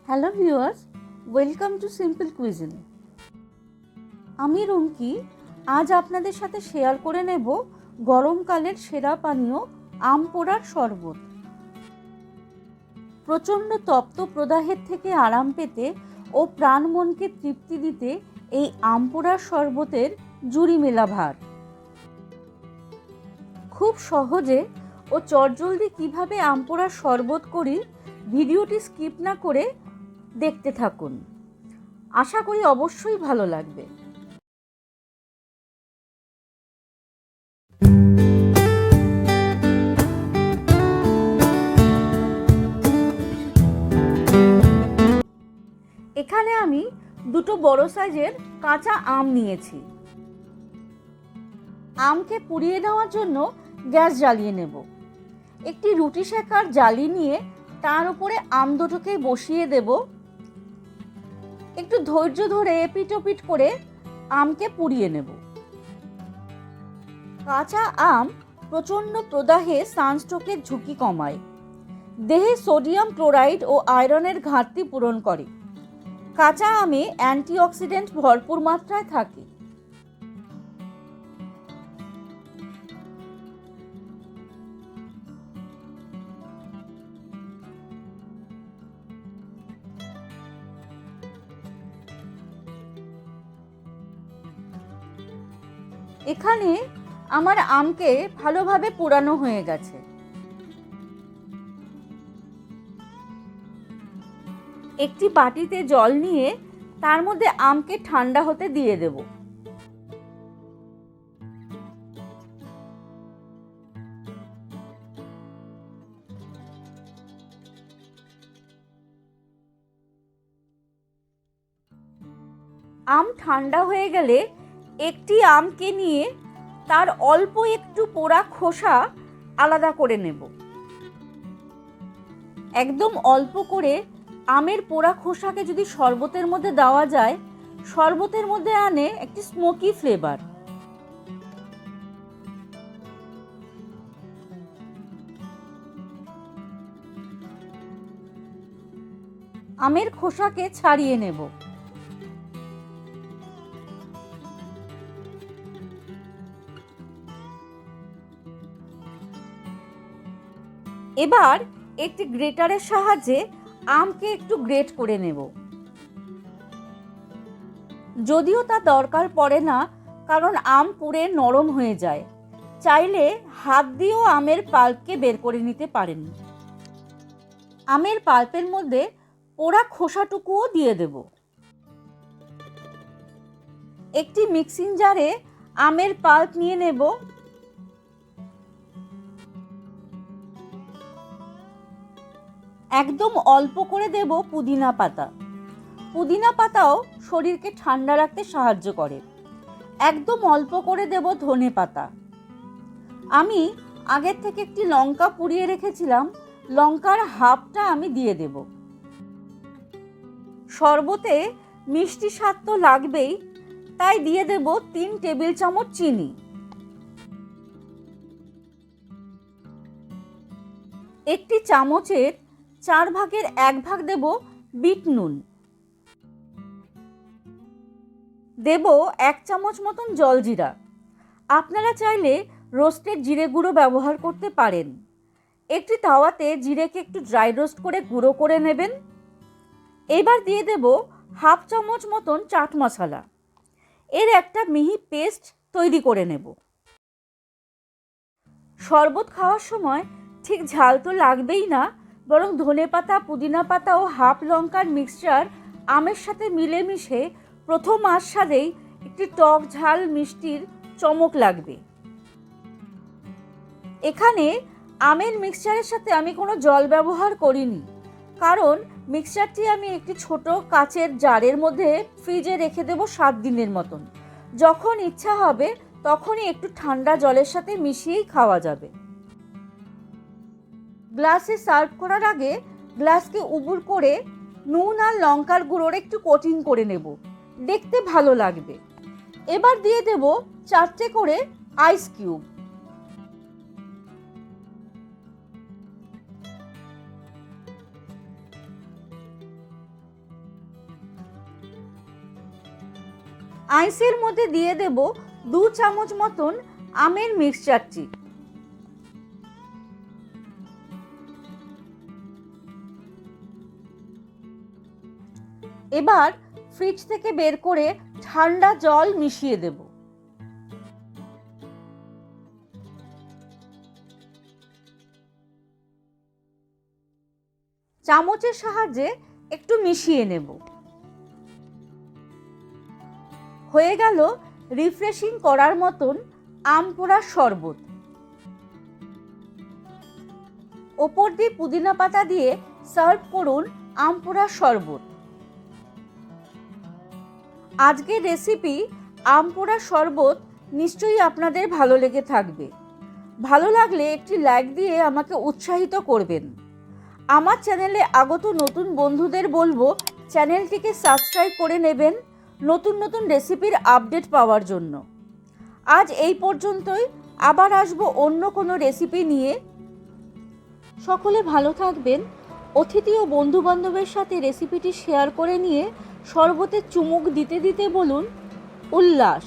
Hello viewers, welcome to simple cuisine. আমি রুমকি। আজ আপনাদের সাথে শেয়ার করে নেব গরমকালের সেরা পানীয় আম পোড়ার শরবত। প্রচণ্ড তপ্ত প্রদাহের থেকে আরাম পেতে ও প্রাণ মনকে তৃপ্তি দিতে এই আম পোড়ার শরবতের জুড়ি মেলা ভার। খুব সহজে ও চটজলদি কিভাবে আম পোড়ার শরবত করি ভিডিওটি স্কিপ না করে দেখতে থাকুন। আশা করি অবশ্যই ভালো লাগবে। এখানে আমি দুটো বড় সাইজের কাঁচা আম নিয়েছি। আমকে পুড়িয়ে দেওয়ার জন্য গ্যাস জ্বালিয়ে নেব। একটি রুটি সেকার জালি নিয়ে তার উপরে আম দুটোকে বসিয়ে দেব। একটু ধৈর্য ধরে এপিট ওপিট করে আমকে পুড়িয়ে নেব। কাঁচা আম প্রচণ্ড প্রদাহে সানস্ট্রোকের ঝুঁকি কমায়, দেহে সোডিয়াম ক্লোরাইড ও আয়রনের ঘাটতি পূরণ করে। কাঁচা আমে অ্যান্টিঅক্সিডেন্ট ভরপুর মাত্রায় থাকে। এখানে আমার আমকে ভালোভাবে পোড়ানো হয়ে গেছে। একটি বাটিতে জল নিয়ে তার মধ্যে আমকে ঠান্ডা হতে দিয়ে দেব। আম ঠান্ডা হয়ে গেলে একটি আমকে নিয়ে তার অল্প একটু পোড়া খোসা আলাদা করে নেব। একদম অল্প করে আমের পোড়া খোসাকে যদি শরবতের মধ্যে দেওয়া যায়, শরবতের মধ্যে আনে একটি স্মোকি ফ্লেভার। আমের খোসাকে ছাড়িয়ে নেব। এবার একটি গ্রেটারের সাহায্যে আমকে একটু গ্রেট করে নেব। যদিও তা দরকার পড়ে না, কারণ আম পুড়ে নরম হয়ে যায়। চাইলে হাত দিয়েও আমের পাল্পকে বের করে নিতে পারেন। আমের পাল্পের মধ্যে পোড়া খোসাটুকুও দিয়ে দেব। একটি মিক্সিং জারে আমের পাল্প নিয়ে নেব। একদম অল্প করে দেব পুদিনা পাতা। পুদিনা পাতাও শরীরকে ঠান্ডা রাখতে সাহায্য করে। একদম অল্প করে দেব ধনে পাতা। আমি আগের থেকে একটি লঙ্কা পুড়িয়ে রেখেছিলাম, লঙ্কার হাফটা আমি দিয়ে দেব। শরবতে মিষ্টি স্বাদ তো লাগবেই, তাই দিয়ে দেব 3 টেবিল চামচ চিনি। একটি চামচের 4 ভাগের 1 ভাগ দেব বিট নুন। দেব 1 চামচ মতন জলজিরা। আপনারা চাইলে রোস্টেড জিরে গুঁড়ো ব্যবহার করতে পারেন। একটি তাওয়াতে জিরেকে একটু ড্রাই রোস্ট করে গুঁড়ো করে নেবেন। এবার দিয়ে দেব 1/2 চামচ মতন চাট মশলা। এর একটা মিহি পেস্ট তৈরি করে নেব। শরবত খাওয়ার সময় ঠিক ঝাল তো লাগবেই না, বরং ধনেপাতা, পুদিনা পাতা ও হাফ লঙ্কার মিক্সচার আমের সাথে মিলেমিশে প্রথম আস্বাদেই একটি টক ঝাল মিষ্টির চমক লাগবে। এখানে আমের মিক্সচারের সাথে আমি কোনো জল ব্যবহার করিনি, কারণ মিক্সচারটি আমি একটি ছোট কাচের জারের মধ্যে ফ্রিজে রেখে দেব 7 দিনের মতন। যখন ইচ্ছা হবে তখনই একটু ঠান্ডা জলের সাথে মিশিয়েই খাওয়া যাবে। গ্লাসে সার্ভ করার আগে গ্লাসকে উবুড় করে নুন আর লঙ্কার গুঁড়োর একটু কোটিং করে নেব, দেখতে ভালো লাগবে। এবার দিয়ে দেব 4টে করে আইস কিউব। আইসের মধ্যে দিয়ে দেব 2 চামচ মতন আমের মিক্সচারটি। এবার ফ্রিজ থেকে বের করে ঠান্ডা জল মিশিয়ে দেব। চামচের সাহায্যে একটু মিশিয়ে নেব। হয়ে গেল রিফ্রেশিং করার মতন আম পোড়ার শরবত। ওপর দিয়ে পুদিনা পাতা দিয়ে সার্ভ করুন আম পোড়ার শরবত। আজকের রেসিপি আম পোড়ার শরবত নিশ্চয়ই আপনাদের ভালো লেগে থাকবে। ভালো লাগলে একটি লাইক দিয়ে আমাকে উৎসাহিত করবেন। আমার চ্যানেলে আগত নতুন বন্ধুদের বলবো চ্যানেলটিকে সাবস্ক্রাইব করে নেবেন নতুন নতুন রেসিপির আপডেট পাওয়ার জন্য। আজ এই পর্যন্তই, আবার আসবো অন্য কোনো রেসিপি নিয়ে। সকলে ভালো থাকবেন। অতিথি ও বন্ধুবান্ধবের সাথে রেসিপিটি শেয়ার করে নিয়ে শরবতে চুমুক দিতে দিতে বলুন উল্লাস।